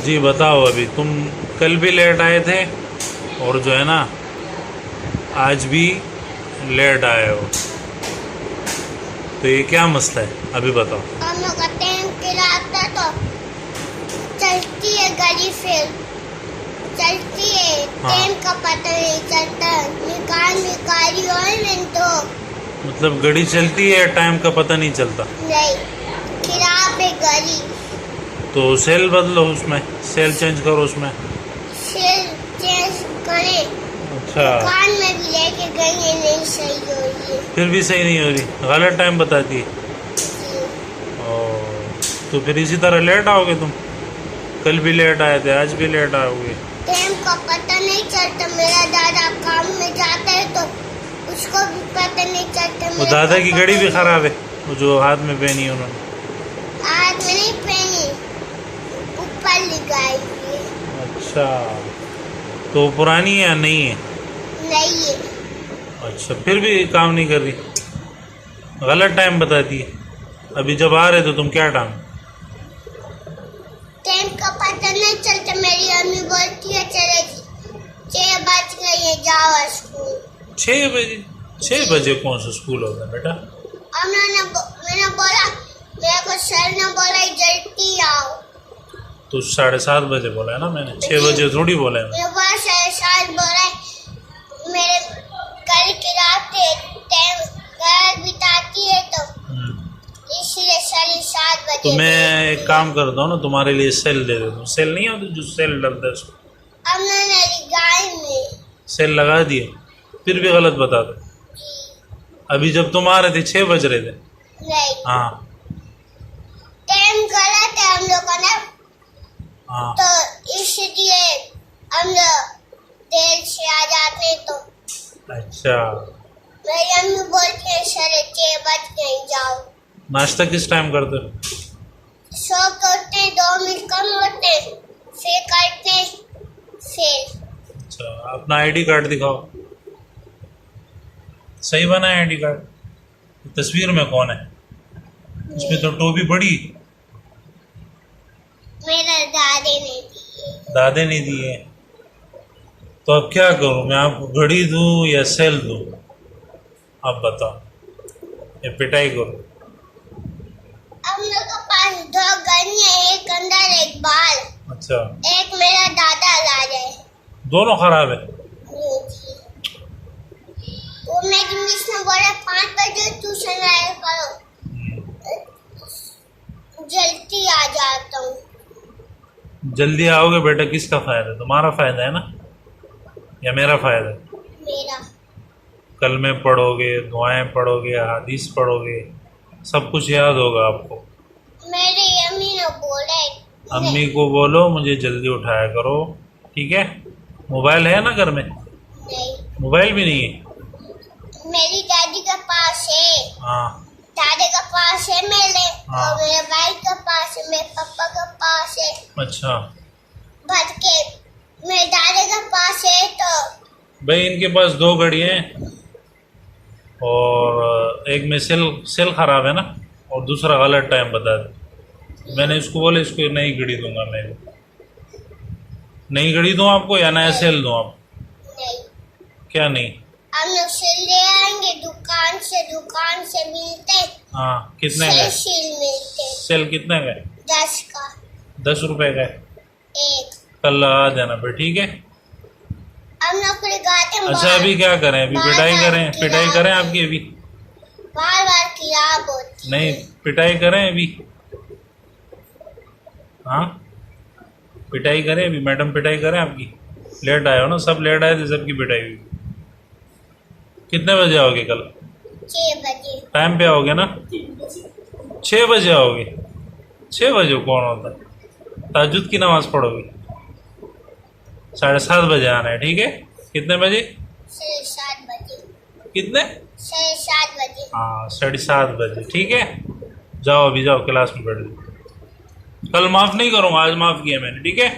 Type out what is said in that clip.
जी बताओ, अभी तुम कल भी लेट आए थे और जो है ना आज भी लेट आए हो, तो ये क्या मसला है अभी बताओ। हम लोग का टाइम खराब था तो चलती है गाड़ी, फिर चलती है टाइम का पता नहीं चलता। निकाली और मैं तो मतलब गाड़ी चलती है, टाइम का पता नहीं चलता। नहीं, खराब है गाड़ी। तो सेल बदलो, उसमें सेल चेंज करो, उसमें सेल चेंज करें। अच्छा, दुकान में भी लेके गई है, नहीं सही हो रही है। फिर भी सही नहीं हो रही, गलत टाइम बताती है। जी। तो फिर इसी तरह लेट आओगे तुम। कल भी लेट आए थे, आज भी लेट आओगे। टाइम का पता नहीं चलता। मेरा दादा काम में जाता है तो उसको भी पता नहीं चलता। वो दादा की घड़ी भी खराब है, वो जो हाथ में पहनी है उन्होंने। हाथ में नहीं पहनी, ऊपर लगाई है। अच्छा, तो वो पुरानी है या नहीं है? नहीं है। अच्छा, फिर भी काम नहीं कर रही, गलत टाइम बताती है। अभी जब आ रहे तो तुम क्या टाइम? टाइम का पता नहीं चलता। मेरी अम्मी बोलती है चलेगी, 6 बज गए हैं, जाओ स्कूल। 6 बजे? 6 बजे कौन सा स्कूल होता है बेटा? मैंने बोला, मेरे को सर ने बोला जल्दी आओ। तो 7:30 बजे बोला है ना मैंने, 6 बजे थोड़ी बोला है। मेरे पास 7:30 बोला है। मेरे कल की रात टाइम घर बिताती है तो इसलिए 7:30 बजे। तो मैं एक काम करता हूँ ना, तुम्हारे लिए सेल दे देता हूँ। सेल नहीं होती जो सेल डलता है उसको, अब मैंने गाय में सेल लगा दिए, फिर भी गलत बता दो। अभी जब तुम आ रहे थे 6 बज रहे थे। नहीं, हाँ टाइम गलत है हम लोग का ना, हाँ, तो इसलिए हम लोग देर से आ जाते हैं। तो अच्छा। मेरी अम्मी बोलती है 6:30 बज गए, जाओ। नाश्ता किस टाइम करते हो? सो करते हैं, 2 मिनट कम होते हैं, फिर करते हैं, फिर अच्छा, अपना आईडी कार्ड दिखाओ। सही बना है आईडी कार्ड? तस्वीर में कौन है? इसमें तो टोपी बड़ी। मेरा दादी ने दिए। दादे नहीं दिए, तो अब क्या करूं मैं? आपको घड़ी दूं या सेल दूं? आप बताओ, या पिटाई करूं? हम लोग के पास 2 गन है, एक अंदर एक बाहर। अच्छा, एक मेरा दादा ला जाए। दोनों खराब है। वो मेरी मिस ने बोला 5 बजे ट्यूशन आया करो, जल्दी आ जाता हूँ। जल्दी आओगे बेटा, किसका फायदा? तुम्हारा फायदा है ना, या मेरा फायदा है? मेरा। कल में पढ़ोगे, दुआएं पढ़ोगे, हदीस पढ़ोगे, सब कुछ याद होगा आपको। मेरी अम्मी ने बोला है। अम्मी को बोलो मुझे जल्दी उठाया करो, ठीक है? मोबाइल है ना घर में? नहीं, मोबाइल भी नहीं है? मेरी दादी के पास है। हाँ, दादी के पास है मेरे, हाँ। और मेरे भाई के पास है, मेरे पापा के पास है। अच्छा भर के मेरे दादी के पास है। तो भाई, इनके पास 2 घड़ियाँ हैं और एक में सेल खराब है ना, और दूसरा गलत टाइम बता दे। मैंने इसको बोला इसको नई घड़ी दूंगा मैं। नई घड़ी दूं आपको या नया सेल दूं आप? नहीं, क्या नहीं? हम लोग से ले आएंगे दुकान से मिलते हैं। हाँ, कितने का? सेल मिलते हैं। सेल कितने का है? 10 का 10 रुपए का है। एक। कल लगा देना फिर, ठीक है? हम लोग फिर गाते हैं। अच्छा, अभी क्या करें? अभी पिटाई करें? पिटाई करें आपकी अभी? बार बार खराब होती नहीं, पिटाई करें अभी? हाँ, पिटाई करें अभी? मैडम पिटाई करें आपकी? लेट आए हो ना, सब लेट आए थे, सबकी पिटाई हुई। कितने बजे आओगे कल? 6 बजे। टाइम पे आओगे ना? 6 बजे आओगे? 6 बजे कौन होता है? ताजुद की नमाज पढ़ोगे? 7:30 बजे आना है, ठीक है? कितने बजे? 7:30 बजे। कितने? 7:30 बजे। हाँ, 7:30 बजे, ठीक है? जाओ अभी, जाओ क्लास में बैठ जाओ। कल माफ़ नहीं करूँगा, आज माफ़ किया मैंने, ठीक है?